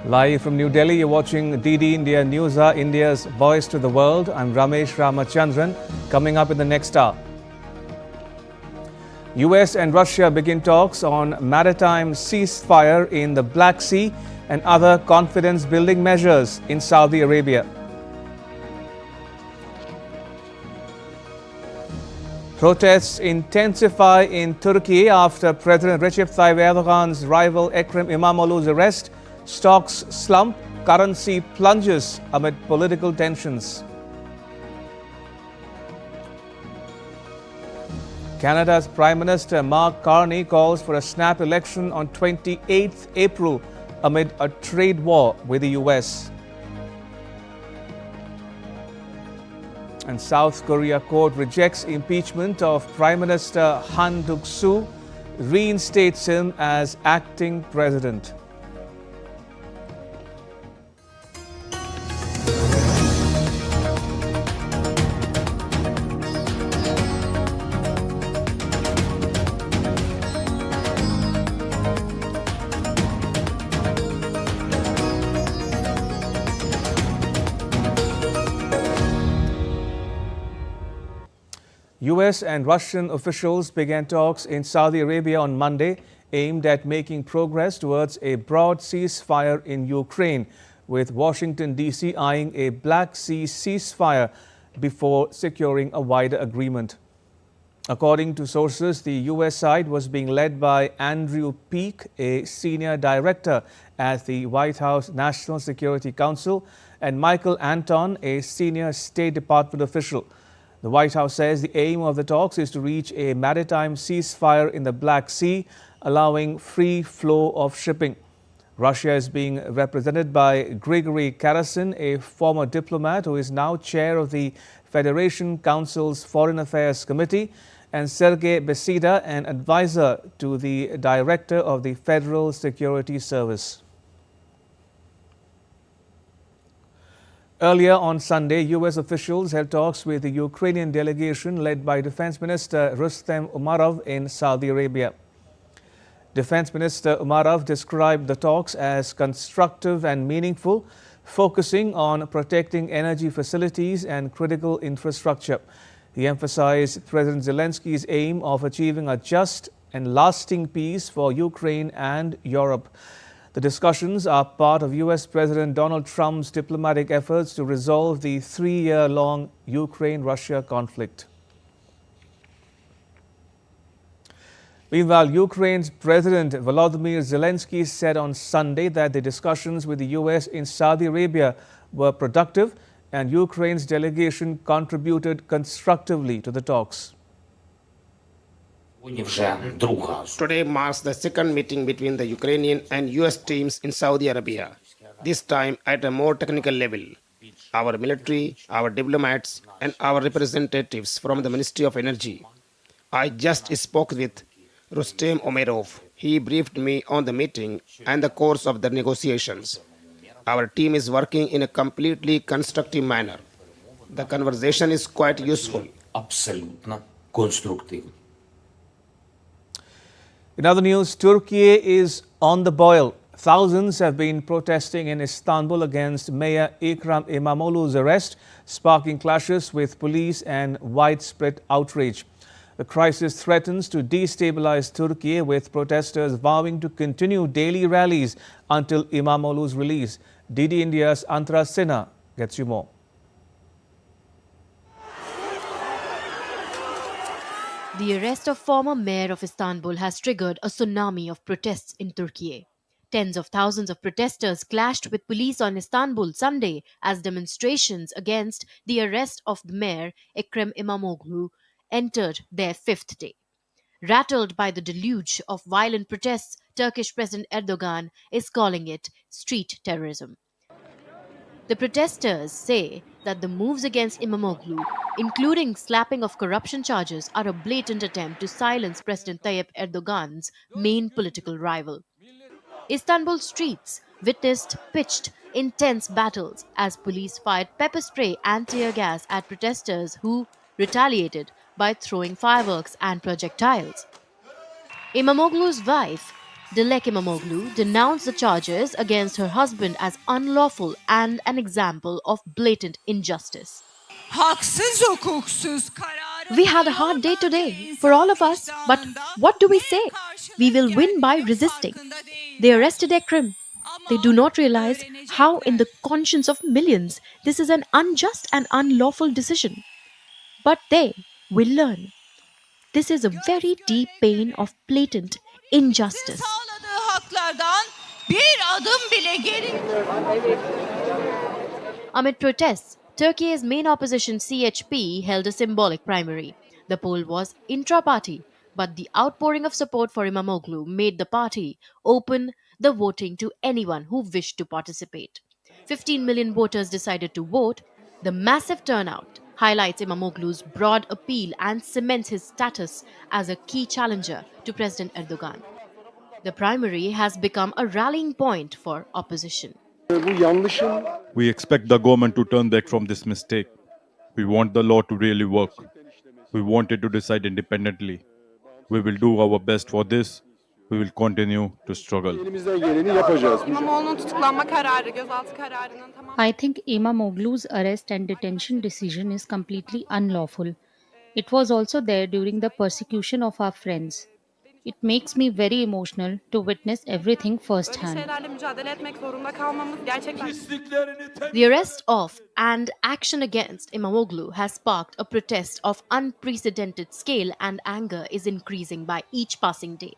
Live from New Delhi, you're watching DD India News, India's voice to the world. I'm Ramesh Ramachandran. Coming up in the next hour, US and Russia begin talks on maritime ceasefire in the Black Sea and other confidence-building measures in Saudi Arabia. Protests intensify in Turkey after President Recep Tayyip Erdogan's rival Ekrem İmamoğlu's arrest. Stocks slump, currency plunges amid political tensions. Canada's Prime Minister Mark Carney calls for a snap election on 28th April amid a trade war with the US. And South Korea court rejects impeachment of Prime Minister Han Duck-soo, reinstates him as acting president. US and Russian officials began talks in Saudi Arabia on Monday aimed at making progress towards a broad ceasefire in Ukraine, with Washington, D.C. eyeing a Black Sea ceasefire before securing a wider agreement. According to sources, the US side was being led by Andrew Peake, a senior director at the White House National Security Council, and Michael Anton, a senior State Department official. The White House says the aim of the talks is to reach a maritime ceasefire in the Black Sea, allowing free flow of shipping. Russia is being represented by Grigory Karasin, a former diplomat who is now chair of the Federation Council's Foreign Affairs Committee, and Sergei Beseda, an advisor to the director of the Federal Security Service. Earlier on Sunday, US officials held talks with the Ukrainian delegation led by Defense Minister Rustem Umerov in Saudi Arabia. Defense Minister Umerov described the talks as constructive and meaningful, focusing on protecting energy facilities and critical infrastructure. He emphasized President Zelensky's aim of achieving a just and lasting peace for Ukraine and Europe. The discussions are part of US President Donald Trump's diplomatic efforts to resolve the 3-year-long Ukraine-Russia conflict. Meanwhile, Ukraine's President Volodymyr Zelensky said on Sunday that the discussions with the US in Saudi Arabia were productive and Ukraine's delegation contributed constructively to the talks. Today marks the second meeting between the Ukrainian and US teams in Saudi Arabia, this time at a more technical level. Our military, our diplomats, and our representatives from the Ministry of Energy. I just spoke with Rustem Umerov. He briefed me on the meeting and the course of the negotiations. Our team is working in a completely constructive manner. The conversation is quite useful. Абсолютно конструктивно. In other news, Turkey is on the boil. Thousands have been protesting in Istanbul against Mayor Ekrem İmamoğlu's arrest, sparking clashes with police and widespread outrage. The crisis threatens to destabilize Turkey, with protesters vowing to continue daily rallies until İmamoğlu's release. DD India's Antara Sinha gets you more. The arrest of former mayor of Istanbul has triggered a tsunami of protests in Turkey. Tens of thousands of protesters clashed with police on Istanbul Sunday as demonstrations against the arrest of the mayor Ekrem İmamoğlu entered their fifth day. Rattled by the deluge of violent protests, Turkish President Erdogan is calling it street terrorism. The protesters say that the moves against İmamoğlu, including slapping of corruption charges, are a blatant attempt to silence President Tayyip Erdogan's main political rival. Istanbul streets witnessed pitched, intense battles as police fired pepper spray and tear gas at protesters who retaliated by throwing fireworks and projectiles. İmamoğlu's wife, Dilek Imamoglu denounced the charges against her husband as unlawful and an example of blatant injustice. Haksız hukuksuz karara We had a hard day today for all of us, but what do we say? We will win by resisting. They arrested Ekrim. They do not realize how, in the conscience of millions, this is an unjust and unlawful decision. But they will learn. This is a very deep pain of blatant injustice. sağladığı haklardan bir adım bile geri. Amid protests, Turkey's main opposition CHP held a symbolic primary. The poll was intra-party, but the outpouring of support for Imamoglu made the party open the voting to anyone who wished to participate. 15 million voters decided to vote. The massive turnout highlights Imamoglu's broad appeal and cements his status as a key challenger to President Erdogan. The primary has become a rallying point for opposition. We expect the government to turn back from this mistake. We want the law to really work. We want it to decide independently. We will do our best for this. We will continue to struggle. İmamoğlu'nun tutuklanma kararı, gözaltı kararının tamamı. I think Imamoglu's arrest and detention decision is completely unlawful. It was also there during the persecution of our friends. It makes me very emotional to witness everything Böyle firsthand. şeylerle mücadele etmek zorunda kalmamız gerçekten... The arrest of and action against Imamoglu has sparked a protest of unprecedented scale, and anger is increasing by each passing day,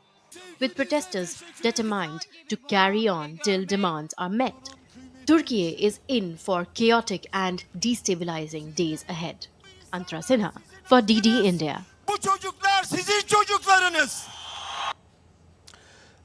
with protesters determined to carry on till demands are met. Turkey is in for chaotic and destabilizing days ahead. Antara Sinha for DD India. Bu çocuklar sizin çocuklarınız.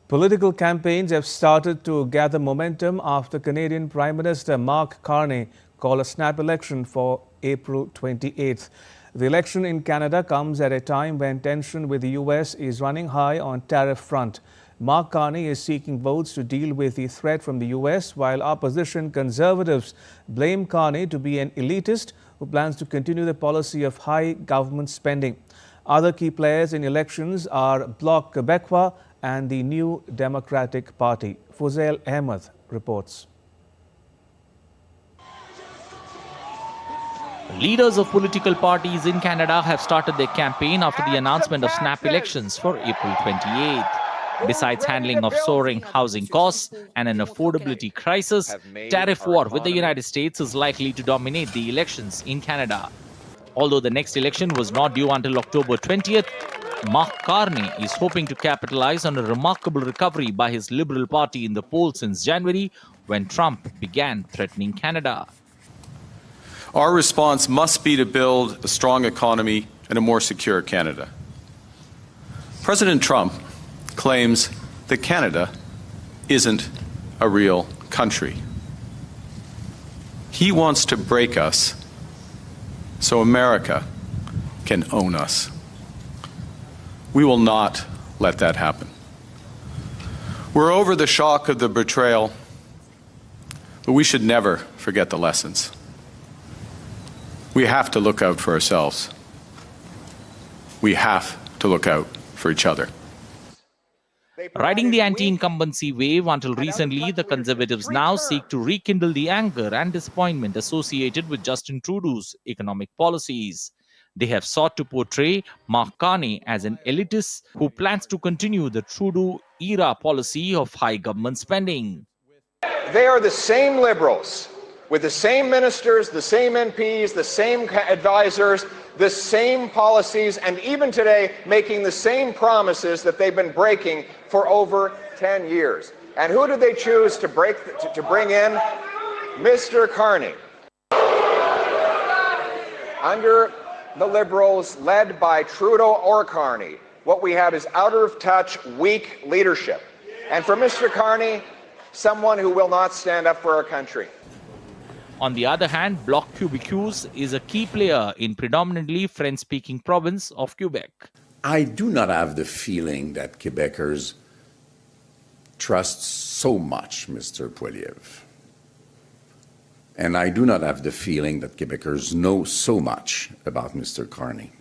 Political campaigns have started to gather momentum after Canadian Prime Minister Mark Carney called a snap election for April 28th. The election in Canada comes at a time when tension with the US is running high on tariff front. Mark Carney is seeking votes to deal with the threat from the US, while opposition Conservatives blame Carney to be an elitist who plans to continue the policy of high government spending. Other key players in elections are Bloc Québécois and the New Democratic Party. Fuzail Ahmed reports. Leaders of political parties in Canada have started their campaign after the announcement of snap elections for April 28th. Besides handling of soaring housing costs and an affordability crisis, tariff war with the United States is likely to dominate the elections in Canada. Although the next election was not due until October 20th, Mark Carney is hoping to capitalize on a remarkable recovery by his Liberal Party in the polls since January, when Trump began threatening Canada. Our response must be to build a strong economy and a more secure Canada. President Trump claims that Canada isn't a real country. He wants to break us so America can own us. We will not let that happen. We're over the shock of the betrayal, but we should never forget the lessons. We have to look out for ourselves. We have to look out for each other. Riding the anti-incumbency wave until recently, the Conservatives now seek to rekindle the anger and disappointment associated with Justin Trudeau's economic policies. They have sought to portray Mark Carney as an elitist who plans to continue the Trudeau-era policy of high government spending. They are the same Liberals, with the same ministers, the same MPs, the same advisors, the same policies, and even today making the same promises that they've been breaking for over 10 years. And who did they choose to bring in? Mr. Carney. Under the Liberals, led by Trudeau or Carney, what we have is out-of-touch, weak leadership. And for Mr. Carney, someone who will not stand up for our country. On the other hand, Bloc Québécois is a key player in predominantly French-speaking province of Quebec. I do not have the feeling that Quebecers trust so much Mr. Poilievre. And I do not have the feeling that Quebecers know so much about Mr. Carney.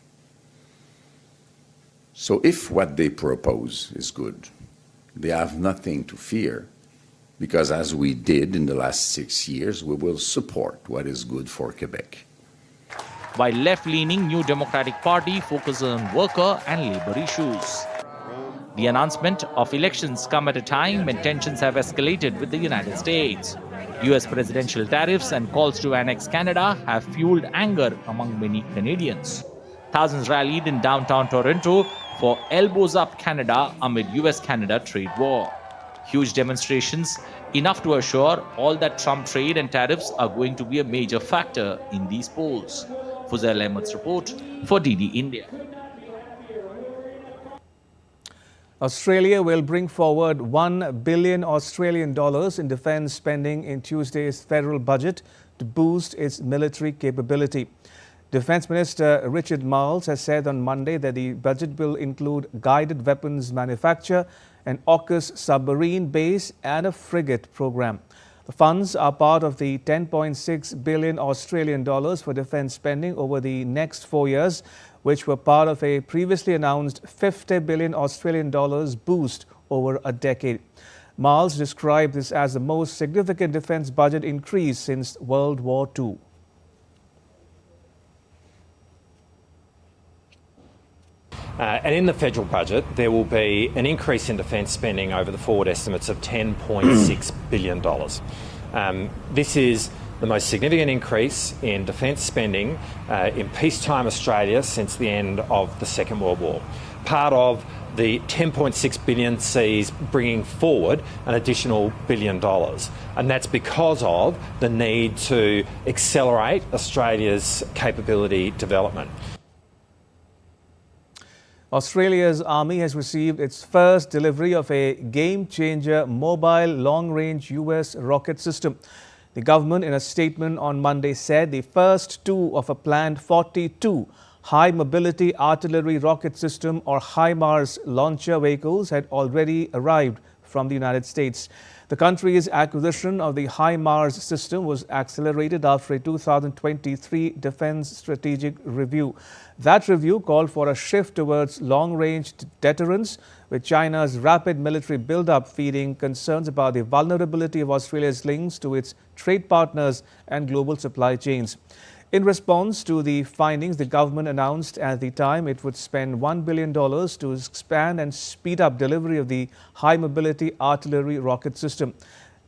So if what they propose is good, They have nothing to fear, because as we did in the last 6 years, we will support what is good for Quebec. While left-leaning New Democratic Party focuses on worker and labour issues. The announcement of elections come at a time when tensions have escalated with the United States. US presidential tariffs and calls to annex Canada have fueled anger among many Canadians. Thousands rallied in downtown Toronto for Elbows Up Canada amid US-Canada trade war. Huge demonstrations, enough to assure all that Trump trade and tariffs are going to be a major factor in these polls. Fuzail Ahmed's report for DD India. Australia will bring forward $1 billion Australian dollars in defence spending in Tuesday's federal budget to boost its military capability. Defence Minister Richard Marles has said on Monday that the budget will include guided weapons manufacture, an AUKUS submarine base and a frigate program. The funds are part of the $10.6 billion Australian dollars for defence spending over the next 4 years, which were part of a previously announced $50 billion Australian dollars boost over a decade. Marles described this as the most significant defence budget increase since World War II. And in the federal budget, there will be an increase in defence spending over the forward estimates of $10.6 billion. This is the most significant increase in defence spending in peacetime Australia since the end of the Second World War. Part of the $10.6 billion sees bringing forward an additional $1 billion. And that's because of the need to accelerate Australia's capability development. Australia's army has received its first delivery of a game-changer mobile long-range US rocket system. The government, in a statement on Monday, said the first two of a planned 42 high-mobility artillery rocket system or HIMARS launcher vehicles had already arrived from the United States. The country's acquisition of the HIMARS system was accelerated after a 2023 Defence Strategic Review. That review called for a shift towards long-range deterrence, with China's rapid military build-up feeding concerns about the vulnerability of Australia's links to its trade partners and global supply chains. In response to the findings, the government announced at the time it would spend $1 billion to expand and speed up delivery of the high-mobility artillery rocket system.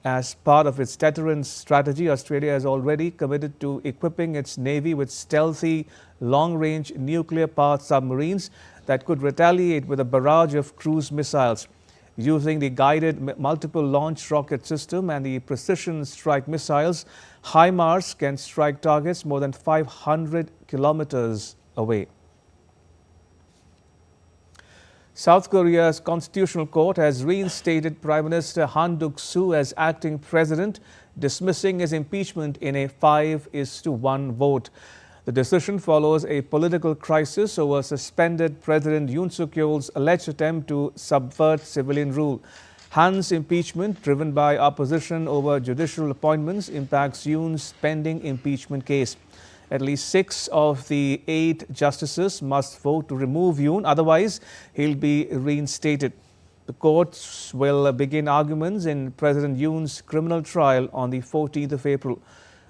As part of its deterrence strategy, Australia has already committed to equipping its Navy with stealthy, long-range nuclear-powered submarines that could retaliate with a barrage of cruise missiles. Using the guided multiple launch rocket system and the precision strike missiles, HIMARS can strike targets more than 500 kilometers away. South Korea's Constitutional Court has reinstated Prime Minister Han Duck-soo as acting president, dismissing his impeachment in a 5-1 vote. The decision follows a political crisis over suspended President Yoon Suk-yeol's alleged attempt to subvert civilian rule. Han's impeachment, driven by opposition over judicial appointments, impacts Yoon's pending impeachment case. At least 6 of the 8 justices must vote to remove Yoon, otherwise he'll be reinstated. The courts will begin arguments in President Yoon's criminal trial on the 14th of April.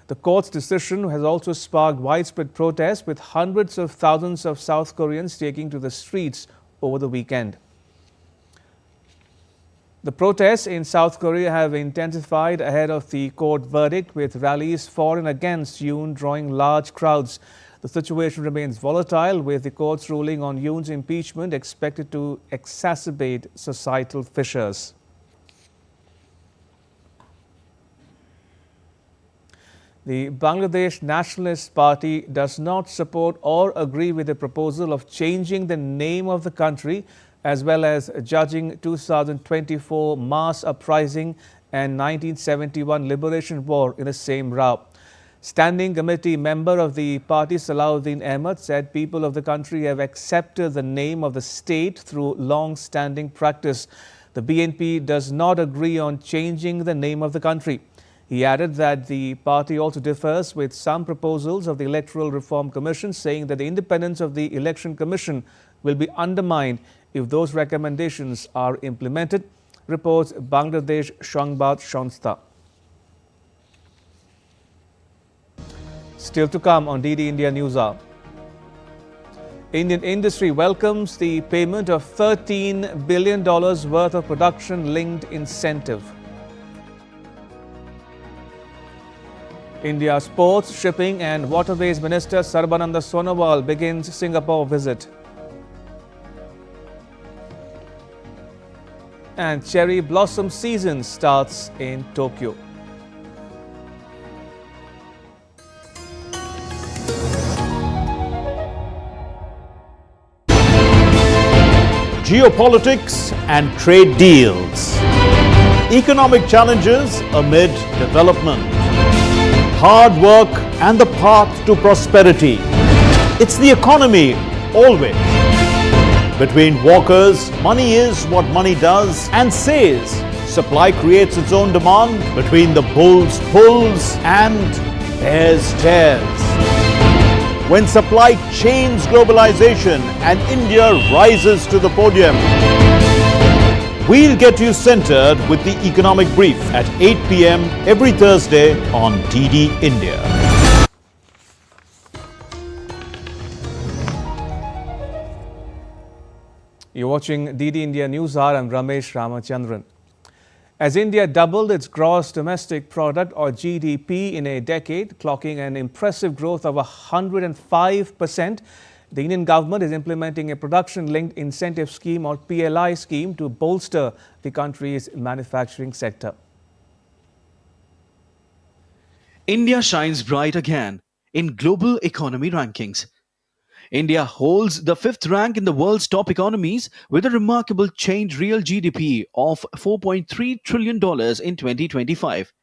The court's decision has also sparked widespread protests, with hundreds of thousands of South Koreans taking to the streets over the weekend. The protests in South Korea have intensified ahead of the court verdict, with rallies for and against Yoon drawing large crowds. The situation remains volatile, with the court's ruling on Yoon's impeachment expected to exacerbate societal fissures. The Bangladesh Nationalist Party does not support or agree with the proposal of changing the name of the country, as well as judging 2024 mass uprising and 1971 Liberation War in the same route. Standing committee member of the party Salahuddin Ahmed said people of the country have accepted the name of the state through long-standing practice. The BNP does not agree on changing the name of the country. He added that the party also differs with some proposals of the Electoral Reform Commission, saying that the independence of the Election Commission will be undermined if those recommendations are implemented. reports Bangladesh Shangbad Shanstha. Still to come on DD India News Hour. Indian industry welcomes the payment of $13 billion worth of production-linked incentive. India's Ports, Shipping and Waterways Minister Sarbananda Sonowal begins Singapore visit. And cherry blossom season starts in Tokyo. Geopolitics and trade deals. Economic challenges amid development. Hard work and the path to prosperity. It's the economy always. Between walkers, money is what money does and says. Supply creates its own demand. Between the bulls pulls and bears tears. When supply chains globalization and India rises to the podium. We'll get you centered with the economic brief at 8 p.m. every Thursday on DD India. You're watching DD India News Hour. I'm Ramesh Ramachandran. As India doubled its gross domestic product or GDP in a decade, clocking an impressive growth of 105%, the Indian government is implementing a production-linked incentive scheme or PLI scheme to bolster the country's manufacturing sector. India shines bright again in global economy rankings. India holds the 5th rank in the world's top economies with a remarkable change real GDP of $4.3 trillion in 2025.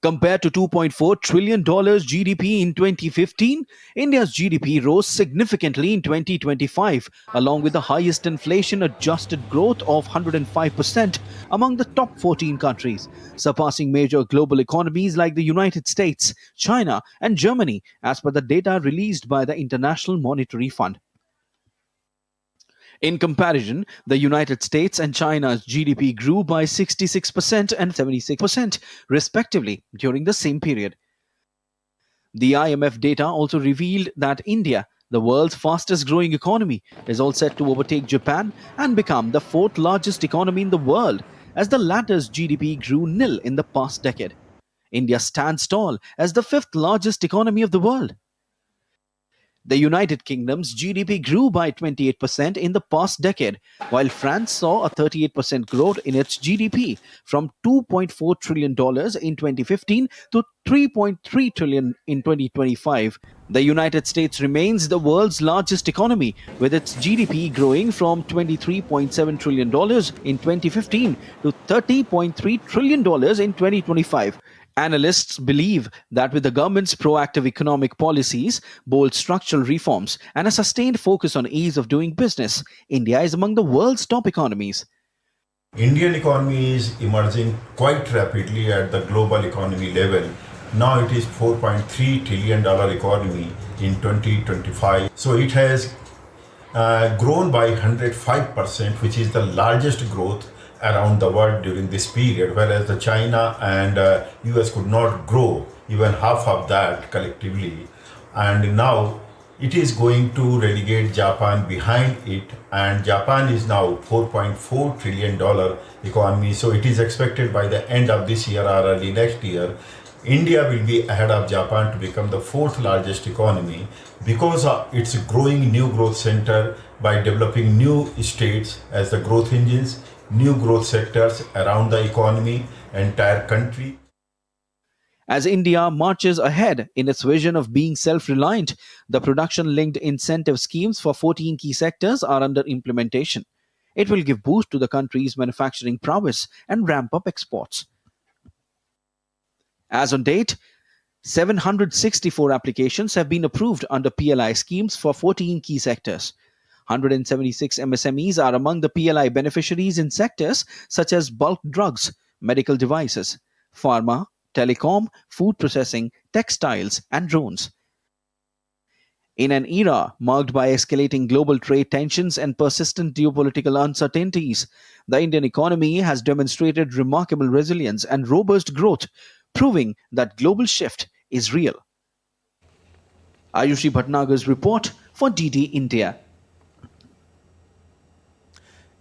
Compared to $2.4 trillion GDP in 2015, India's GDP rose significantly in 2025, along with the highest inflation-adjusted growth of 105% among the top 14 countries, surpassing major global economies like the United States, China, and Germany, as per the data released by the International Monetary Fund. In comparison, the United States and China's GDP grew by 66% and 76% respectively during the same period. The IMF data also revealed that India, the world's fastest growing economy, is all set to overtake Japan and become the 4th largest economy in the world, as the latter's GDP grew nil in the past decade. India stands tall as the 5th largest economy of the world. The United Kingdom's GDP grew by 28% in the past decade, while France saw a 38% growth in its GDP from $2.4 trillion in 2015 to $3.3 trillion in 2025. The United States remains the world's largest economy, with its GDP growing from $23.7 trillion in 2015 to $30.3 trillion in 2025. Analysts believe that with the government's proactive economic policies, bold structural reforms, and a sustained focus on ease of doing business, India is among the world's top economies. Indian economy is emerging quite rapidly at the global economy level. Now it is $4.3 trillion economy in 2025. So it has grown by 105%, which is the largest growth around the world during this period, whereas the China and US could not grow even half of that collectively. And now it is going to relegate Japan behind it, and Japan is now $4.4 trillion economy. So it is expected by the end of this year or early next year, India will be ahead of Japan to become the 4th largest economy because of its growing new growth center by developing new states as the growth engines, new growth sectors around the economy, entire country. As India marches ahead in its vision of being self-reliant, the production-linked incentive schemes for 14 key sectors are under implementation. It will give boost to the country's manufacturing prowess and ramp up exports. As on date, 764 applications have been approved under PLI schemes for 14 key sectors. 176 MSMEs are among the PLI beneficiaries in sectors such as bulk drugs, medical devices, pharma, telecom, food processing, textiles, and drones. In an era marked by escalating global trade tensions and persistent geopolitical uncertainties, the Indian economy has demonstrated remarkable resilience and robust growth, proving that global shift is real. Ayushi Bhatnagar's report for DD India.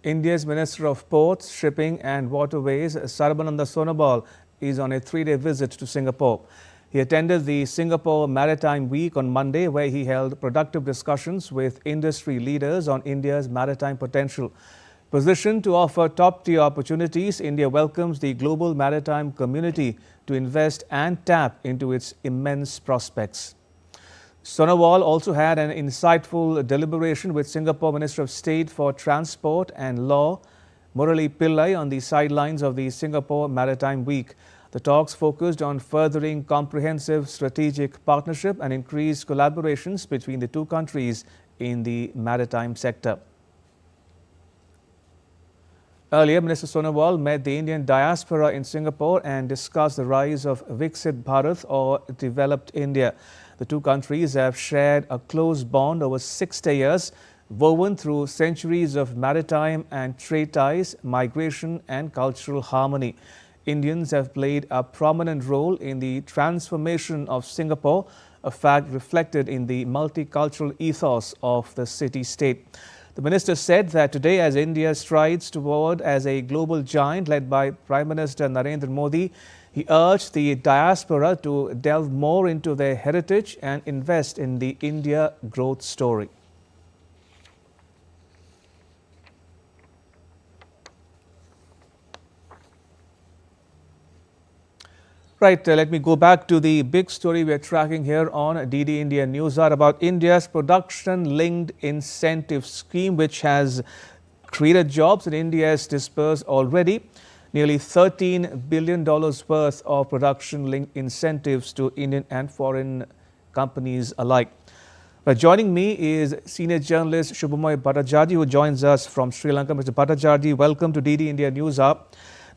India's Minister of Ports, Shipping and Waterways, Sarbananda Sonowal, is on a 3-day visit to Singapore. He attended the Singapore Maritime Week on Monday, where he held productive discussions with industry leaders on India's maritime potential. Positioned to offer top-tier opportunities, India welcomes the global maritime community to invest and tap into its immense prospects. Sonowal also had an insightful deliberation with Singapore Minister of State for Transport and Law, Murali Pillai, on the sidelines of the Singapore Maritime Week. The talks focused on furthering comprehensive strategic partnership and increased collaborations between the two countries in the maritime sector. Earlier, Minister Sonowal met the Indian diaspora in Singapore and discussed the rise of Viksit Bharat, or developed India. The two countries have shared a close bond over 60 years, woven through centuries of maritime and trade ties, migration and cultural harmony. Indians have played a prominent role in the transformation of Singapore, a fact reflected in the multicultural ethos of the city-state. The minister said that today, as India strides toward as a global giant led by Prime Minister Narendra Modi, he urged the diaspora to delve more into their heritage and invest in the India growth story. Right, let me go back to the big story we are tracking here on DD India News Hour about India's production-linked incentive scheme, which has created jobs, and India has dispersed already nearly $13 billion worth of production-linked incentives to Indian and foreign companies alike. Joining me is senior journalist Shubhamoy Bhattacharjee, who joins us from Sri Lanka. Mr. Bhattacharjee, welcome to DD India News Hour.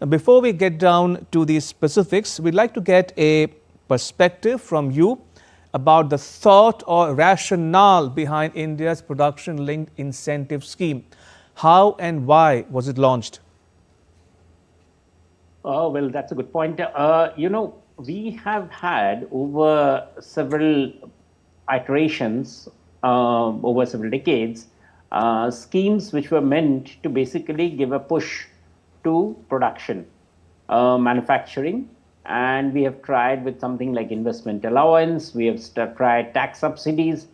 Before we get down to the specifics, we'd like to get a perspective from you about the thought or rationale behind India's production-linked incentive scheme. How and why was it launched? Well, that's a good point. We have had over several iterations, over several decades, schemes which were meant to basically give a push to production, manufacturing, and we have tried with something like investment allowance, we have tried tax subsidies.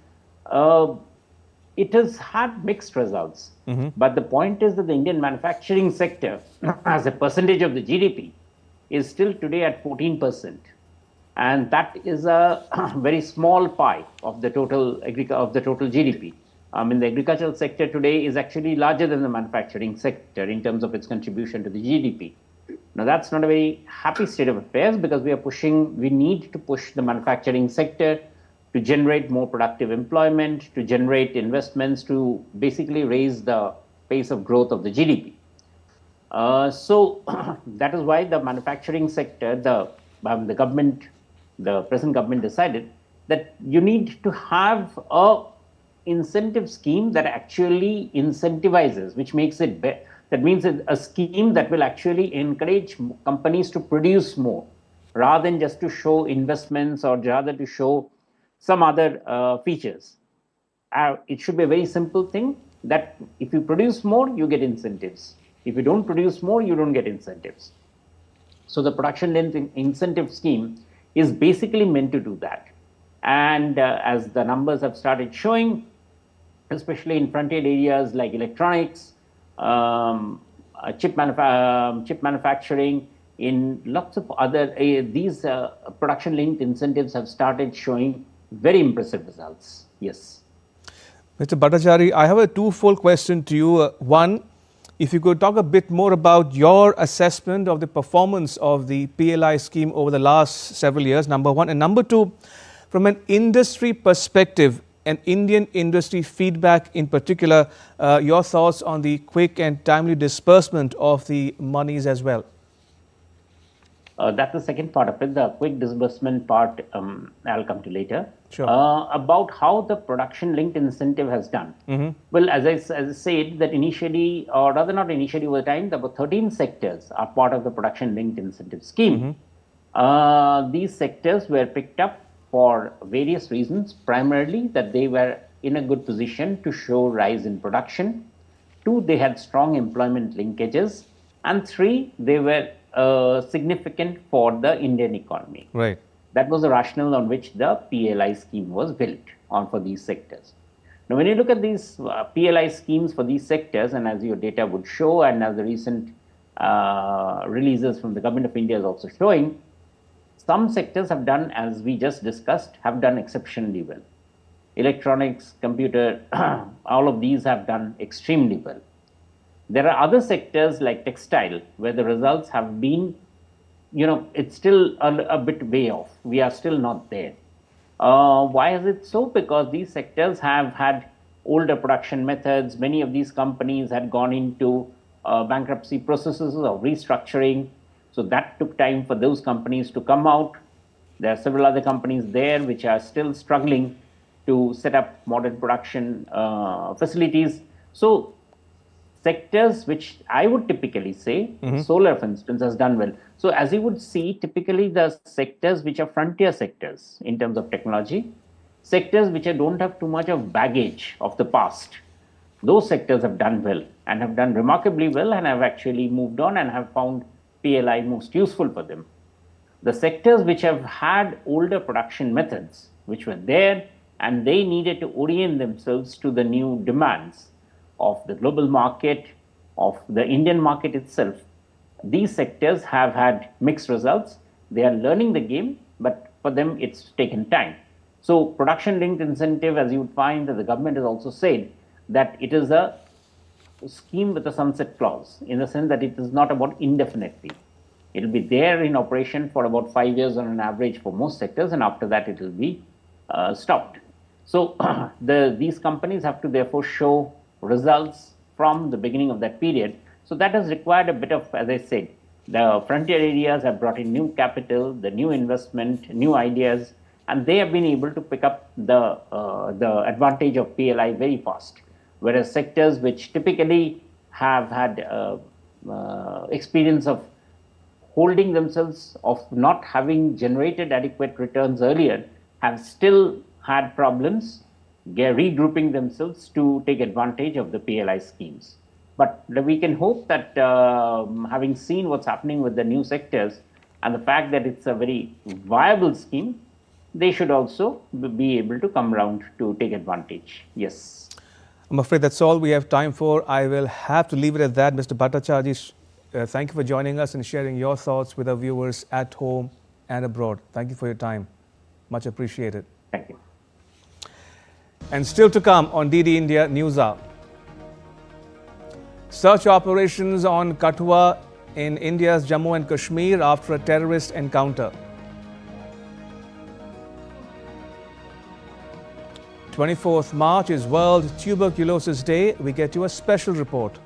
It has had mixed results. But the point is that the Indian manufacturing sector, as a percentage of the GDP, is still today at 14%. And that is a very small pie of the total GDP. The agricultural sector today is actually larger than the manufacturing sector in terms of its contribution to the GDP. Now, that's not a very happy state of affairs, because we need to push the manufacturing sector to generate more productive employment, to generate investments, to basically raise the pace of growth of the GDP. So that is why the manufacturing sector, the present government decided that you need to have a incentive scheme that actually incentivizes, which makes it better. That means a scheme that will actually encourage companies to produce more, rather than just to show investments or rather to show some other features. It should be a very simple thing that if you produce more, you get incentives. If you don't produce more, you don't get incentives. So the production-linked incentive scheme is basically meant to do that. And as the numbers have started showing, especially in frontier areas like electronics, chip manufacturing, in lots of other, these production-linked incentives have started showing very impressive results. Yes. Mr. Bhattacharjee, I have a twofold question to you. One, if you could talk a bit more about your assessment of the performance of the PLI scheme over the last several years, number one. And number two, from an industry perspective, and Indian industry feedback in particular, your thoughts on the quick and timely disbursement of the monies as well. That's the second part of it. The quick disbursement part, I'll come to later. Sure. About how the production-linked incentive has done. Well, as I said, that initially, or rather not initially over time, about 13 sectors are part of the production-linked incentive scheme. These sectors were picked up for various reasons, primarily that they were in a good position to show rise in production. 2, they had strong employment linkages. And 3, they were significant for the Indian economy. Right. That was the rationale on which the PLI scheme was built on for these sectors. Now, when you look at these PLI schemes for these sectors, and as your data would show, and as the recent releases from the Government of India is also showing, some sectors have done, as we just discussed, have done exceptionally well. Electronics, computer, all of these have done extremely well. There are other sectors like textile, where the results have been, it's still a bit way off. We are still not there. Why is it so? Because these sectors have had older production methods. Many of these companies had gone into bankruptcy processes of restructuring. So that took time for those companies to come out. There are several other companies there which are still struggling to set up modern production facilities. So sectors which I would typically say, solar, for instance, has done well. So as you would see, typically the sectors which are frontier sectors in terms of technology, sectors which don't have too much of baggage of the past, those sectors have done well and have done remarkably well and have actually moved on and have found PLI most useful for them. The sectors which have had older production methods, which were there, and they needed to orient themselves to the new demands of the global market, of the Indian market itself, these sectors have had mixed results. They are learning the game, but for them it's taken time. So production-linked incentive, as you would find that the government has also said, that it is a scheme with a sunset clause, in the sense that it is not about indefinitely. It will be there in operation for about 5 years on an average for most sectors, and after that it will be stopped. So these companies have to therefore show results from the beginning of that period. So that has required a bit of, as I said, the frontier areas have brought in new capital, the new investment, new ideas, and they have been able to pick up the advantage of PLI very fast. Whereas sectors which typically have had experience of holding themselves, of not having generated adequate returns earlier, have still had problems regrouping themselves to take advantage of the PLI schemes. But we can hope that having seen what's happening with the new sectors and the fact that it's a very viable scheme, they should also be able to come around to take advantage. Yes. I'm afraid that's all we have time for. I will have to leave it at that. Mr. Bhattacharjee, thank you for joining us and sharing your thoughts with our viewers at home and abroad. Thank you for your time. Much appreciated. Thank you. And still to come on DD India News Hour. Search operations on Kathua in India's Jammu and Kashmir after a terrorist encounter. 24th March is World Tuberculosis Day. We get you a special report.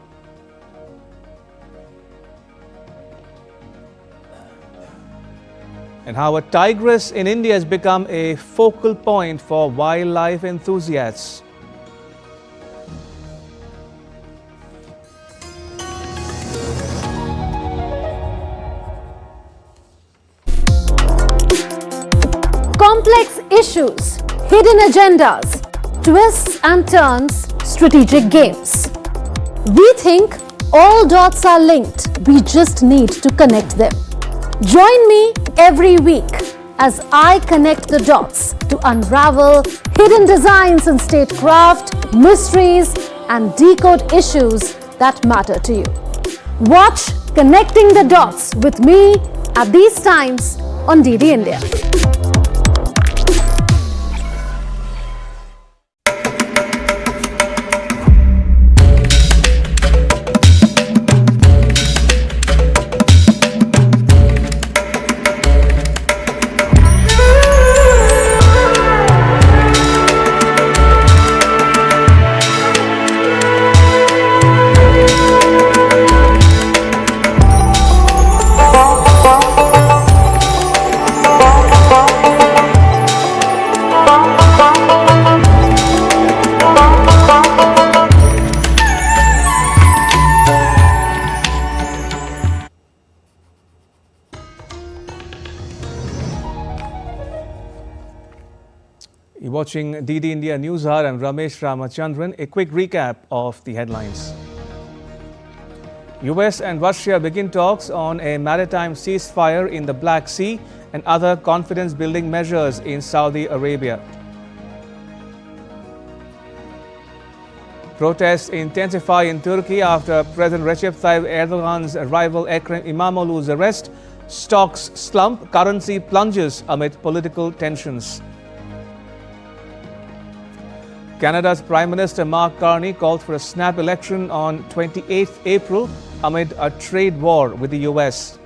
And how a tigress in India has become a focal point for wildlife enthusiasts. Complex issues, hidden agendas, twists and turns, strategic games. We think all dots are linked. We just need to connect them. Join me every week as I connect the dots to unravel hidden designs in statecraft, mysteries, and decode issues that matter to you. Watch Connecting the Dots with me at these times on DD India. You're watching DD India News Hour. I'm Ramesh Ramachandran. A quick recap of the headlines. US and Russia begin talks on a maritime ceasefire in the Black Sea and other confidence-building measures in Saudi Arabia. Protests intensify in Turkey after President Recep Tayyip Erdogan's rival Ekrem İmamoğlu's arrest. Stocks slump, currency plunges amid political tensions. Canada's Prime Minister Mark Carney called for a snap election on 28th April amid a trade war with the US.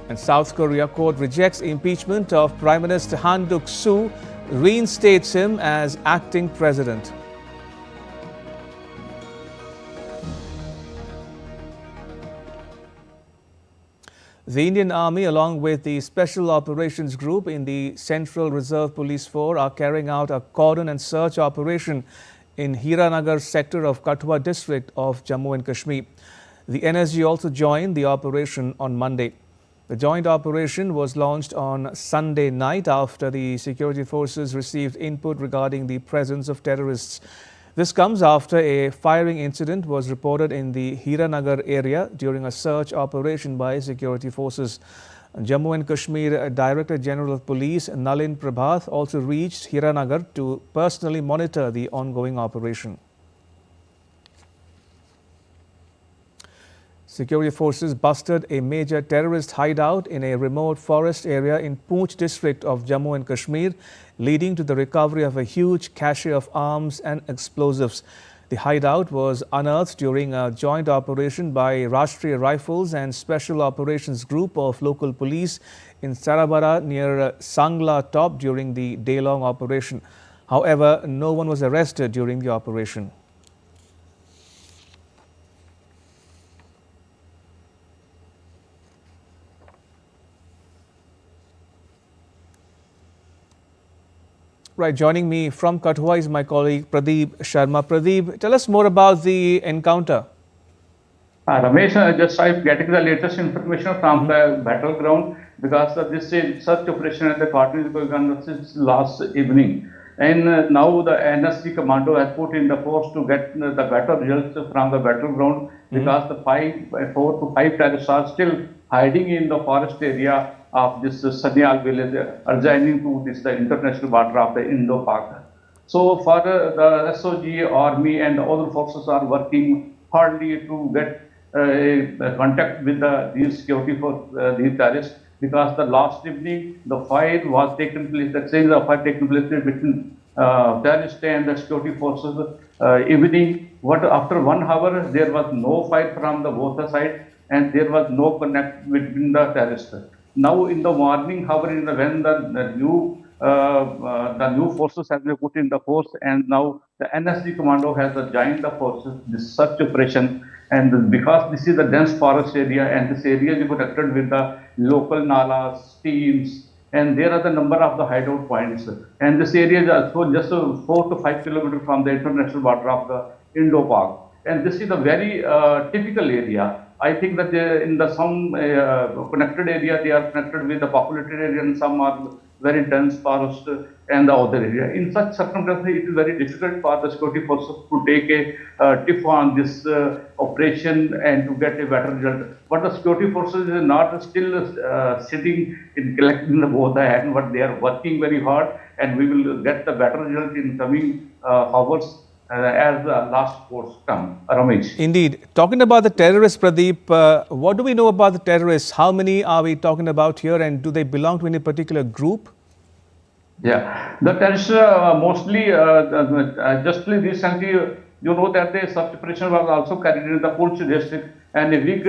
And South Korea court rejects impeachment of Prime Minister Han Duck-soo, reinstates him as acting president. The Indian Army, along with the Special Operations Group in the Central Reserve Police Force, are carrying out a cordon and search operation in Hiranagar sector of Kathua district of Jammu and Kashmir. The NSG also joined the operation on Monday. The joint operation was launched on Sunday night after the security forces received input regarding the presence of terrorists. This comes after a firing incident was reported in the Hiranagar area during a search operation by security forces. Jammu and Kashmir Director General of Police Nalin Prabhat also reached Hiranagar to personally monitor the ongoing operation. Security forces busted a major terrorist hideout in a remote forest area in Poonch district of Jammu and Kashmir, leading to the recovery of a huge cache of arms and explosives. The hideout was unearthed during a joint operation by Rashtriya Rifles and Special Operations Group of local police in Sarabara near Sangla Top during the day-long operation. However, no one was arrested during the operation. Right, joining me from Kathua is my colleague Pradeep Sharma. Pradeep, tell us more about the encounter. Ramesh, just I'm getting the latest information from the battleground because this search operation at the cordon is going on since last evening. And now the NSC commando has put in the force to get the better results from the battleground because the 4 to 5 terrorists are still hiding in the forest area of this Sanyal village adjoining to this the international border of the Indo-Pak. So for the SOG, Army and other forces are working hardly to get contact with these security for these terrorists because the last evening the fire was taken place, the exchange of fire taken place between terrorists and the security forces evening. After 1 hour there was no fire from the both sides and there was no connect between the terrorists. Now in the morning, however, when the new forces have been put in the force, and now the NSG commando has joined the forces, this search operation, and because this is a dense forest area, and this area is protected with the local nalas, streams, and there are the number of the hideout points, and this area is also just 4 to 5 kilometers from the international border of the Indo-Pak, and this is a very typical area. I think that in the some connected area, they are connected with the populated area and some are very dense forest and the other area. In such circumstances, it is very difficult for the security forces to take a tip on this operation and to get a better result. But the security forces is not still sitting in collecting the both the hand, but they are working very hard and we will get the better result in coming hours. As the last force come, Ramesh. Indeed. Talking about the terrorists, Pradeep, what do we know about the terrorists? How many are we talking about here and do they belong to any particular group? Yeah, the terrorists mostly, just recently, you know that the search operation was also carried in the Poonch district and a big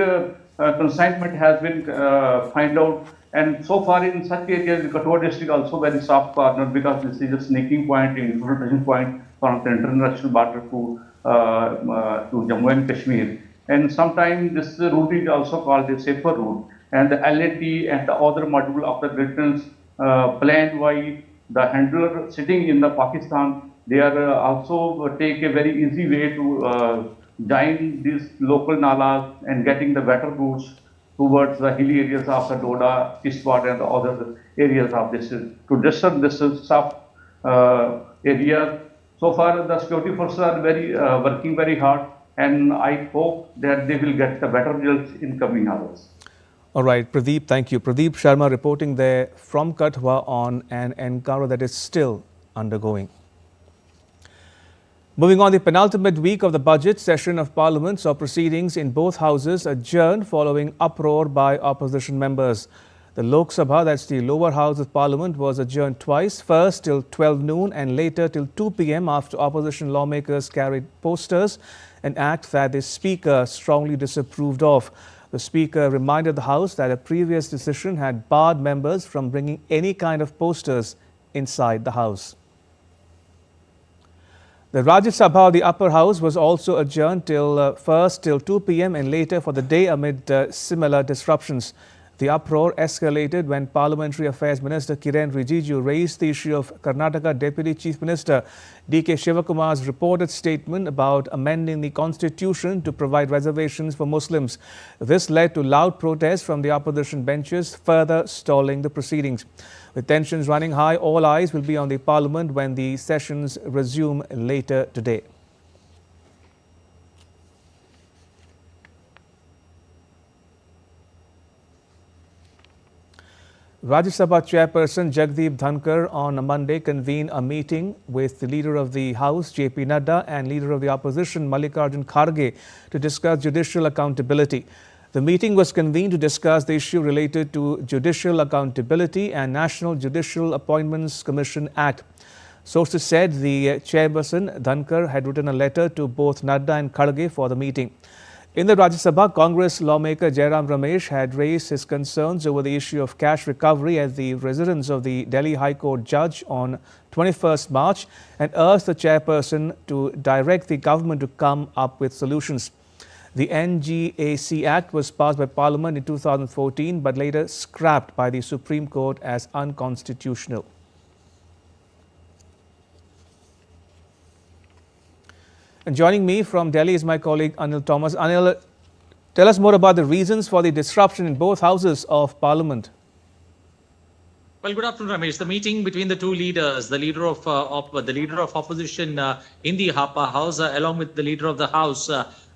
consignment has been found out. And so far in such areas, the Kathua district also very soft corner because this is a sneaking point, infiltration point from the international border to Jammu and Kashmir. And sometimes this route is also called the safer route. And the LAT and the other module of the bulletins planned by the handler sitting in the Pakistan, they are also take a very easy way to join these local nalas and getting the better routes towards the hilly areas of the Doda, Ispat and the other areas of this. To disturb this sub area. So far the security forces are working very hard, and I hope that they will get the better results in coming hours. All right, Pradeep, thank you. Pradeep Sharma reporting there from Kathua on an encounter that is still undergoing. Moving on, the penultimate week of the budget session of Parliament saw proceedings in both houses adjourned following uproar by opposition members. The Lok Sabha, that's the lower house of Parliament, was adjourned twice, first till 12 noon and later till 2 p.m. after opposition lawmakers carried posters, an act that the Speaker strongly disapproved of. The Speaker reminded the House that a previous decision had barred members from bringing any kind of posters inside the House. The Rajya Sabha, the upper house, was also adjourned first till 2 p.m. and later for the day amid similar disruptions. The uproar escalated when Parliamentary Affairs Minister Kiren Rijiju raised the issue of Karnataka Deputy Chief Minister D.K. Shivakumar's reported statement about amending the constitution to provide reservations for Muslims. This led to loud protests from the opposition benches, further stalling the proceedings. With tensions running high, all eyes will be on the Parliament when the sessions resume later today. Rajya Sabha Chairperson Jagdeep Dhankar on Monday convened a meeting with the Leader of the House, J.P. Nadda, and Leader of the Opposition, Mallikarjun Kharge, to discuss judicial accountability. The meeting was convened to discuss the issue related to Judicial Accountability and National Judicial Appointments Commission Act. Sources said the chairperson, Dhankar, had written a letter to both Nadda and Kharge for the meeting. In the Rajya Sabha, Congress lawmaker Jairam Ramesh had raised his concerns over the issue of cash recovery at the residence of the Delhi High Court judge on 21st March and urged the chairperson to direct the government to come up with solutions. The NGAC Act was passed by Parliament in 2014 but later scrapped by the Supreme Court as unconstitutional. And joining me from Delhi is my colleague Anil Thomas. Anil, tell us more about the reasons for the disruption in both houses of Parliament. Well, good afternoon, Ramesh. The meeting between the two leaders, the leader of opposition in the upper house, along with the leader of the House,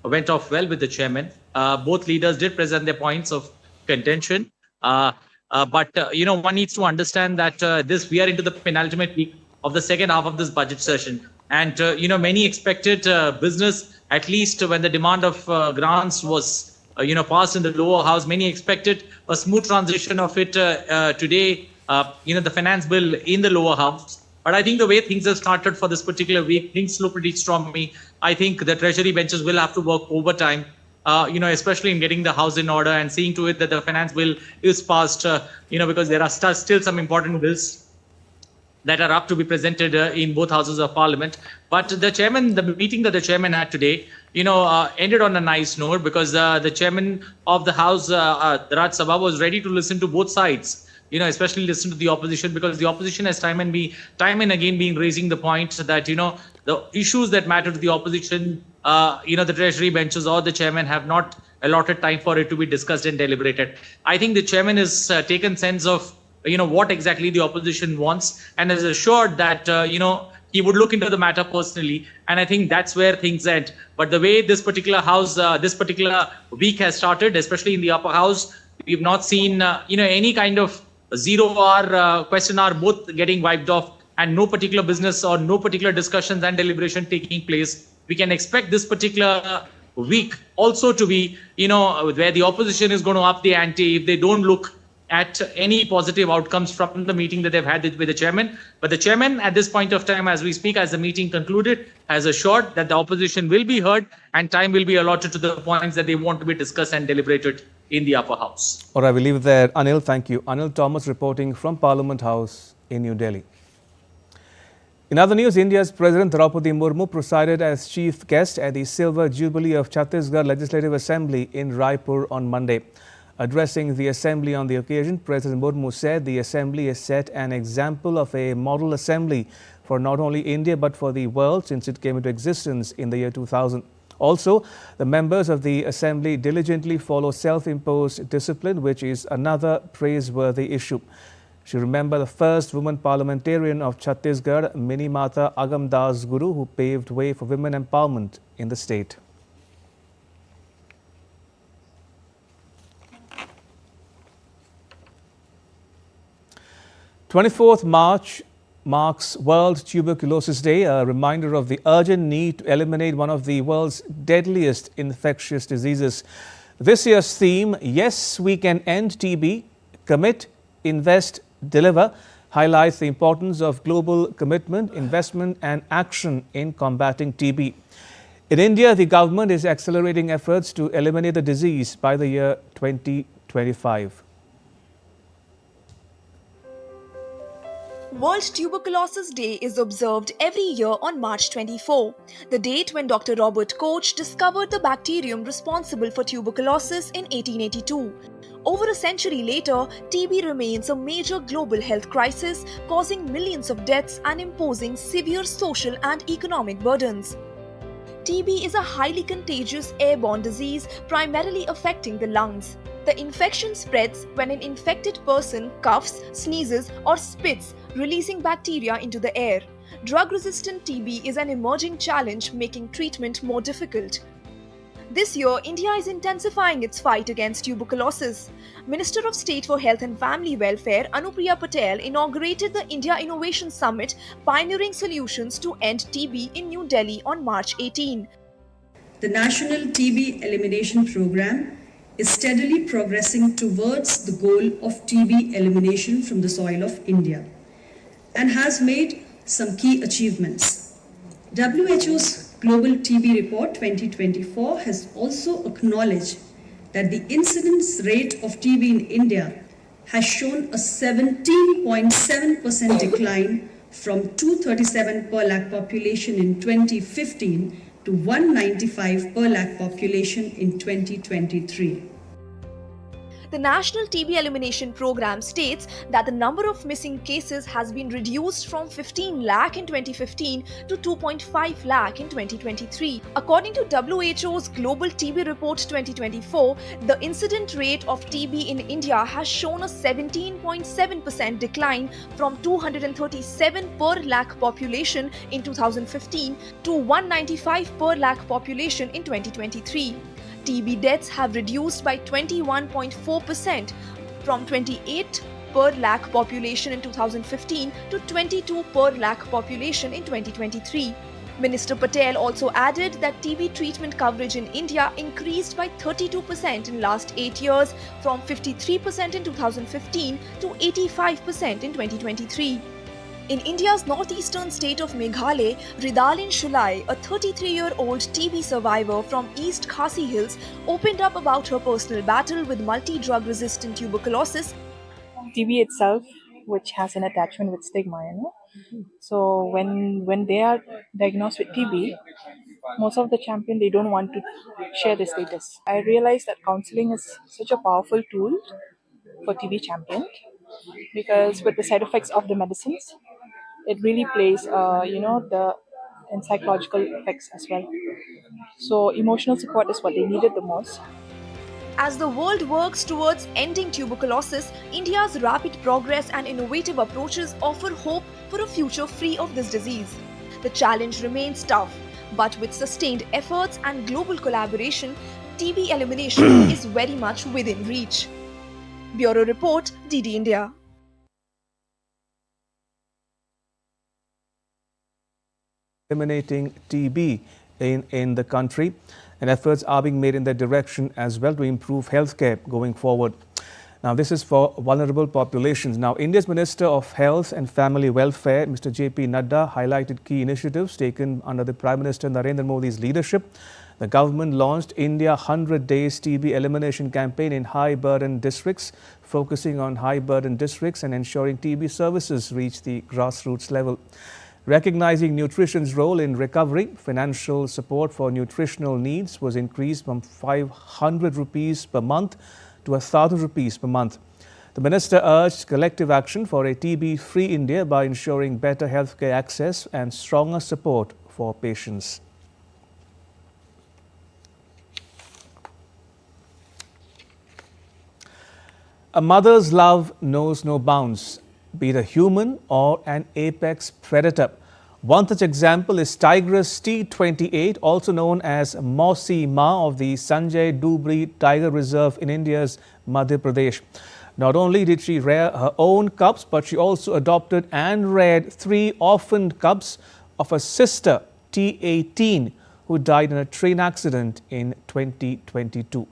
went off well with the chairman. Both leaders did present their points of contention. But one needs to understand that we are into the penultimate week of the second half of this budget session. And, many expected business, at least when the demand of grants was, passed in the lower house, many expected a smooth transition of it today, the finance bill in the lower house. But I think the way things have started for this particular week, things look pretty stormy. I think the Treasury benches will have to work overtime, especially in getting the house in order and seeing to it that the finance bill is passed, because there are still some important bills that are up to be presented in both houses of Parliament. But the meeting that the chairman had today, ended on a nice note because the chairman of the House, the Rajya Sabha, was ready to listen to both sides, especially listen to the opposition, because the opposition has time and again been raising the point that, the issues that matter to the opposition, the Treasury benches or the chairman have not allotted time for it to be discussed and deliberated. I think the chairman has taken sense of what exactly the opposition wants and has assured that, he would look into the matter personally. And I think that's where things end. But the way this particular house, this particular week has started, especially in the upper house, we've not seen, any kind of zero-hour, question hour both getting wiped off and no particular business or no particular discussions and deliberation taking place. We can expect this particular week also to be, where the opposition is going to up the ante if they don't look at any positive outcomes from the meeting that they've had with the chairman. But the chairman, at this point of time, as we speak, as the meeting concluded, has assured that the opposition will be heard and time will be allotted to the points that they want to be discussed and deliberated in the upper house. All right, we'll leave it there. Anil, thank you. Anil Thomas reporting from Parliament House in New Delhi. In other news, India's President Draupadi Murmu presided as chief guest at the Silver Jubilee of Chhattisgarh Legislative Assembly in Raipur on Monday. Addressing the assembly on the occasion, President Murmu said the assembly has set an example of a model assembly for not only India but for the world since it came into existence in the year 2000. Also, the members of the Assembly diligently follow self-imposed discipline, which is another praiseworthy issue. She remembered the first woman parliamentarian of Chhattisgarh, Minimata Agamdas Guru, who paved way for women empowerment in the state. March 24th marks World Tuberculosis Day, a reminder of the urgent need to eliminate one of the world's deadliest infectious diseases. This year's theme, Yes, We Can End TB, Commit, Invest, Deliver, highlights the importance of global commitment, investment and action in combating TB. In India, the government is accelerating efforts to eliminate the disease by the year 2025. World Tuberculosis Day is observed every year on March 24, the date when Dr. Robert Koch discovered the bacterium responsible for tuberculosis in 1882. Over a century later, TB remains a major global health crisis, causing millions of deaths and imposing severe social and economic burdens. TB is a highly contagious airborne disease primarily affecting the lungs. The infection spreads when an infected person coughs, sneezes, or spits, releasing bacteria into the air. Drug-resistant TB is an emerging challenge, making treatment more difficult. This year, India is intensifying its fight against tuberculosis. Minister of State for Health and Family Welfare, Anupriya Patel, inaugurated the India Innovation Summit, pioneering solutions to end TB in New Delhi on March 18. The National TB Elimination Program is steadily progressing towards the goal of TB elimination from the soil of India and has made some key achievements. WHO's Global TB Report 2024 has also acknowledged that the incidence rate of TB in India has shown a 17.7% decline from 237 per lakh population in 2015 to 195 per lakh population in 2023. The National TB Elimination Program states that the number of missing cases has been reduced from 15 lakh in 2015 to 2.5 lakh in 2023. According to WHO's Global TB Report 2024, the incident rate of TB in India has shown a 17.7% decline from 237 per lakh population in 2015 to 195 per lakh population in 2023. TB deaths have reduced by 21.4% from 28 per lakh population in 2015 to 22 per lakh population in 2023. Minister Patel also added that TB treatment coverage in India increased by 32% in last 8 years from 53% in 2015 to 85% in 2023. In India's northeastern state of Meghalaya, Ridalin Shulai, a 33-year-old TB survivor from East Khasi Hills, opened up about her personal battle with multi-drug resistant tuberculosis. TB itself, which has an attachment with stigma, So when they are diagnosed with TB, most of the champion, they don't want to share the status. I realized that counseling is such a powerful tool for TB champion because with the side effects of the medicines, it really plays, and psychological effects as well. So emotional support is what they needed the most. As the world works towards ending tuberculosis, India's rapid progress and innovative approaches offer hope for a future free of this disease. The challenge remains tough, but with sustained efforts and global collaboration, TB elimination is very much within reach. Bureau Report, DD India. Eliminating TB in the country, and efforts are being made in that direction as well to improve healthcare going forward. Now, this is for vulnerable populations. Now, India's Minister of Health and Family Welfare, Mr. J.P. Nadda, highlighted key initiatives taken under the Prime Minister Narendra Modi's leadership. The government launched India 100 Days TB Elimination Campaign in high-burden districts, focusing on high-burden districts and ensuring TB services reach the grassroots level. Recognizing nutrition's role in recovery, financial support for nutritional needs was increased from 500 rupees per month to 1,000 rupees per month. The minister urged collective action for a TB-free India by ensuring better healthcare access and stronger support for patients. A mother's love knows no bounds, be it a human or an apex predator. One such example is tigress T28, also known as Mausi Ma of the Sanjay Dubri Tiger Reserve in India's Madhya Pradesh. Not only did she rear her own cubs, but she also adopted and reared 3 orphaned cubs of her sister T18, who died in a train accident in 2022.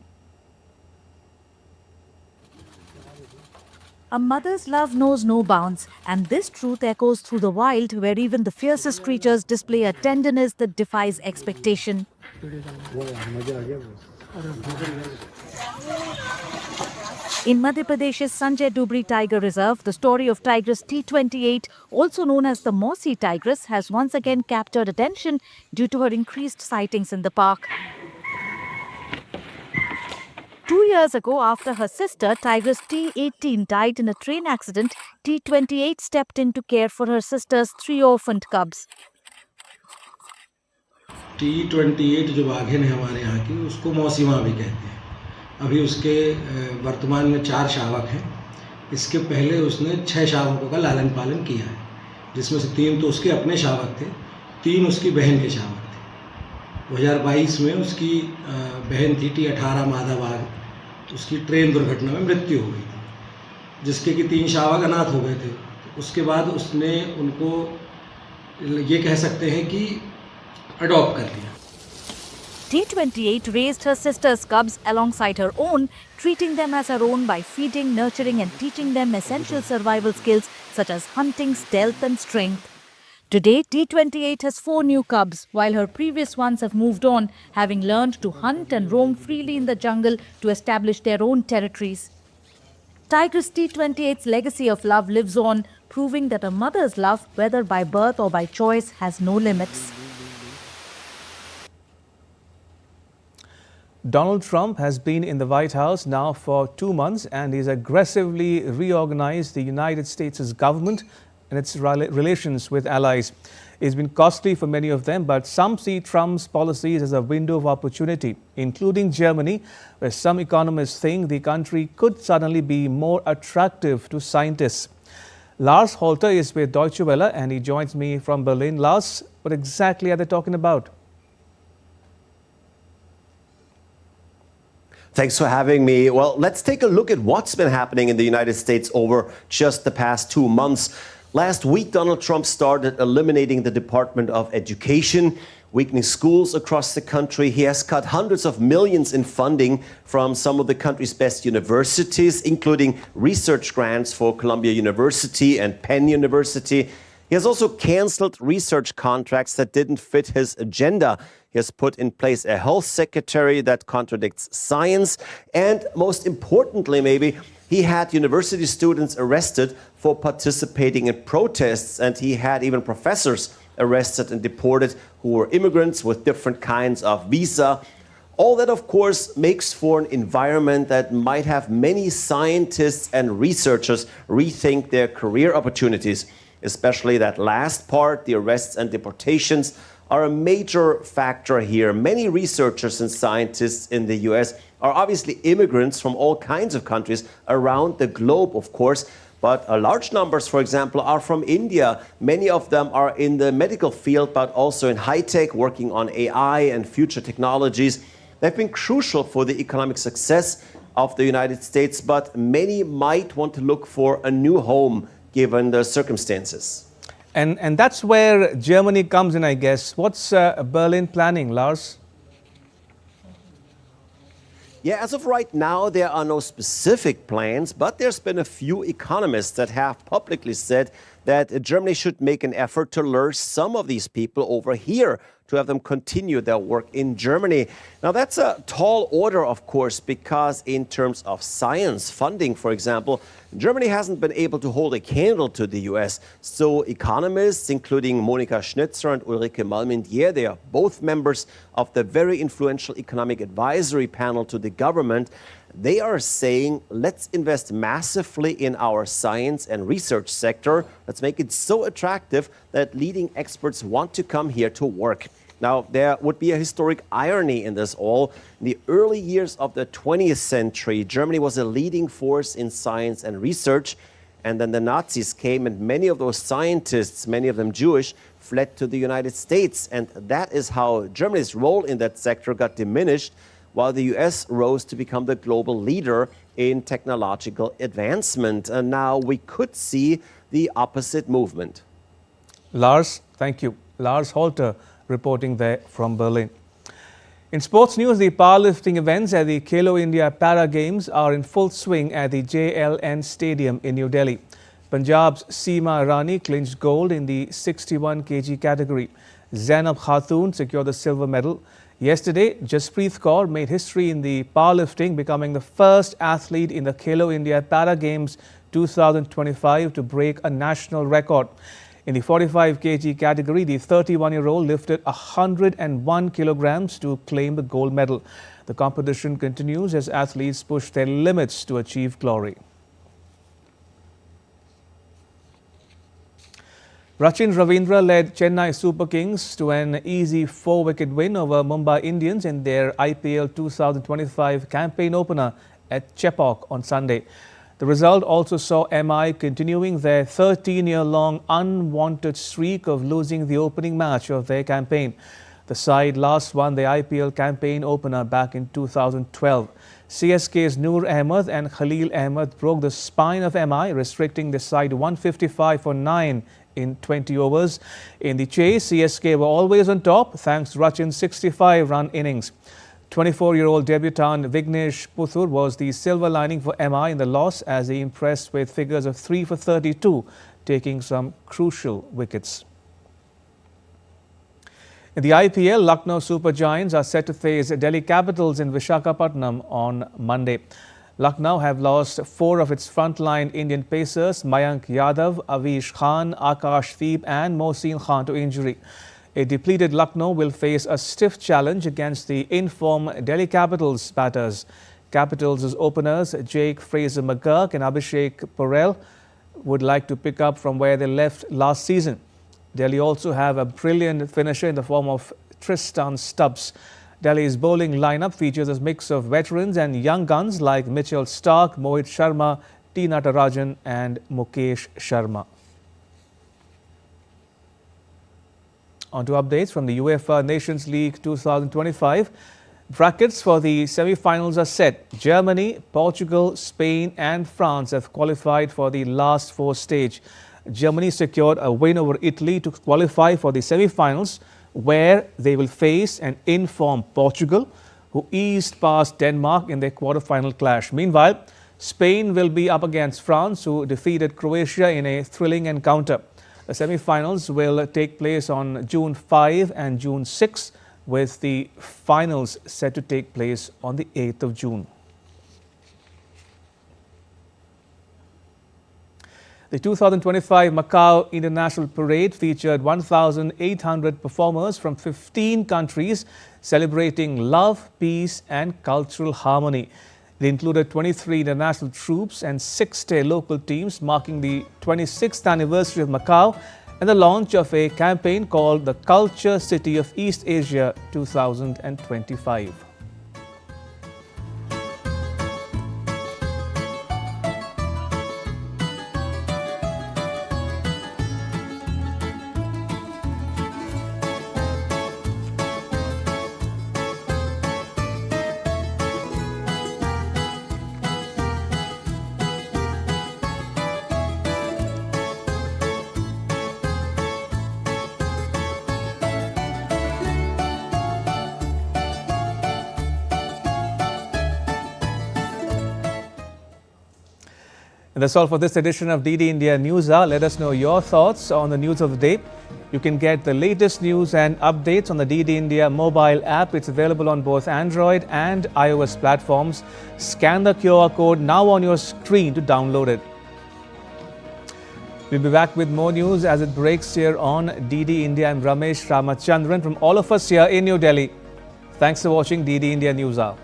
A mother's love knows no bounds, and this truth echoes through the wild, where even the fiercest creatures display a tenderness that defies expectation. In Madhya Pradesh's Sanjay Dubri Tiger Reserve, the story of tigress T28, also known as the Mausi tigress, has once again captured attention due to her increased sightings in the park. 2 years ago, after her sister, tigress T18, died in a train accident, T28 stepped in to care for her sister's 3 orphaned cubs. T28 जो बाघिन है हमारे यहाँ की, उसको मौसी माँ भी कहते हैं। अभी उसके वर्तमान में 4 शावक हैं। इसके पहले उसने 6 शावकों का लालन पालन किया है, जिसमें से 3 तो उसके अपने शावक थे, 3 उसकी बहन के शावक थे। 2022 में उसकी बहन थी T18 मादा बाघ, उसकी ट्रेन दुर्घटना में मृत्यु हो गई थी, जिसके कि 3 शावक अनाथ हो गए थे। उसके बाद उसने उनको ये कह सकते हैं कि अडॉप्ट कर लिया। T28 raised her sister's cubs alongside her own, treating them as her own by feeding, nurturing and teaching them essential survival skills such as hunting, stealth and strength. Today, T28 has 4 new cubs, while her previous ones have moved on, having learned to hunt and roam freely in the jungle to establish their own territories. Tigress T28's legacy of love lives on, proving that a mother's love, whether by birth or by choice, has no limits. Donald Trump has been in the White House now for 2 months, and he's aggressively reorganized the United States' government and its relations with allies. It's been costly for many of them, but some see Trump's policies as a window of opportunity, including Germany, where some economists think the country could suddenly be more attractive to scientists. Lars Holter is with Deutsche Welle and he joins me from Berlin. Lars, what exactly are they talking about? Thanks for having me. Well, let's take a look at what's been happening in the United States over just the past 2 months. Last week, Donald Trump started eliminating the Department of Education, weakening schools across the country. He has cut hundreds of millions in funding from some of the country's best universities, including research grants for Columbia University and Penn University. He has also canceled research contracts that didn't fit his agenda. He has put in place a health secretary that contradicts science. And most importantly, maybe, he had university students arrested for participating in protests. And he had even professors arrested and deported who were immigrants with different kinds of visa. All that, of course, makes for an environment that might have many scientists and researchers rethink their career opportunities. Especially that last part, the arrests and deportations, are a major factor here. Many researchers and scientists in the US are obviously immigrants from all kinds of countries around the globe, of course, but large numbers, for example, are from India. Many of them are in the medical field, but also in high-tech, working on AI and future technologies. They've been crucial for the economic success of the United States, but many might want to look for a new home given the circumstances. And that's where Germany comes in, I guess. What's Berlin planning, Lars? Yeah, as of right now, there are no specific plans, but there's been a few economists that have publicly said that Germany should make an effort to lure some of these people over here to have them continue their work in Germany. Now, that's a tall order, of course, because in terms of science funding, for example, Germany hasn't been able to hold a candle to the US. So economists, including Monika Schnitzer and Ulrike Malmendier, they are both members of the very influential economic advisory panel to the government. They are saying, let's invest massively in our science and research sector. Let's make it so attractive that leading experts want to come here to work. Now, there would be a historic irony in this all. In the early years of the 20th century, Germany was a leading force in science and research. And then the Nazis came, and many of those scientists, many of them Jewish, fled to the United States. And that is how Germany's role in that sector got diminished, while the US rose to become the global leader in technological advancement. And now we could see the opposite movement. Lars, thank you. Lars Holter reporting there from Berlin. In sports news, the powerlifting events at the Khelo India Para Games are in full swing at the JLN Stadium in New Delhi. Punjab's Seema Rani clinched gold in the 61 kg category. Zainab Khatun secured the silver medal. Yesterday, Jaspreet Kaur made history in the powerlifting, becoming the first athlete in the Khelo India Para Games 2025 to break a national record. In the 45 kg category, the 31-year-old lifted 101 kilograms to claim the gold medal. The competition continues as athletes push their limits to achieve glory. Rachin Ravindra led Chennai Super Kings to an easy 4-wicket win over Mumbai Indians in their IPL 2025 campaign opener at Chepauk on Sunday. The result also saw MI continuing their 13-year-long unwanted streak of losing the opening match of their campaign. The side last won the IPL campaign opener back in 2012. CSK's Noor Ahmed and Khalil Ahmed broke the spine of MI, restricting the side 155 for 9 in 20 overs. In the chase, CSK were always on top thanks to Rachin's 65-run innings. 24-year-old debutant Vignesh Puthur was the silver lining for MI in the loss as he impressed with figures of 3 for 32, taking some crucial wickets. In the IPL, Lucknow Super Giants are set to face Delhi Capitals in Visakhapatnam on Monday. Lucknow have lost 4 of its frontline Indian pacers, Mayank Yadav, Avish Khan, Akash Deep and Mohsin Khan to injury. A depleted Lucknow will face a stiff challenge against the in-form Delhi Capitals batters. Capitals' openers Jake Fraser-McGurk and Abhishek Porel would like to pick up from where they left last season. Delhi also have a brilliant finisher in the form of Tristan Stubbs. Delhi's bowling lineup features a mix of veterans and young guns like Mitchell Starc, Mohit Sharma, T. Natarajan and Mukesh Sharma. On to updates from the UEFA Nations League 2025. Brackets for the semi-finals are set. Germany, Portugal, Spain and France have qualified for the last 4 stage. Germany secured a win over Italy to qualify for the semi-finals, where they will face an in-form Portugal, who eased past Denmark in their quarter-final clash. Meanwhile, Spain will be up against France, who defeated Croatia in a thrilling encounter. The semi-finals will take place on June 5 and June 6, with the finals set to take place on the 8th of June. The 2025 Macau International Parade featured 1,800 performers from 15 countries celebrating love, peace and cultural harmony. It included 23 international troops and 60 local teams, marking the 26th anniversary of Macau and the launch of a campaign called the Culture City of East Asia 2025. And that's all for this edition of DD India News Hour. Let us know your thoughts on the news of the day. You can get the latest news and updates on the DD India mobile app. It's available on both Android and iOS platforms. Scan the QR code now on your screen to download it. We'll be back with more news as it breaks here on DD India. I'm Ramesh Ramachandran from all of us here in New Delhi. Thanks for watching DD India News Hour.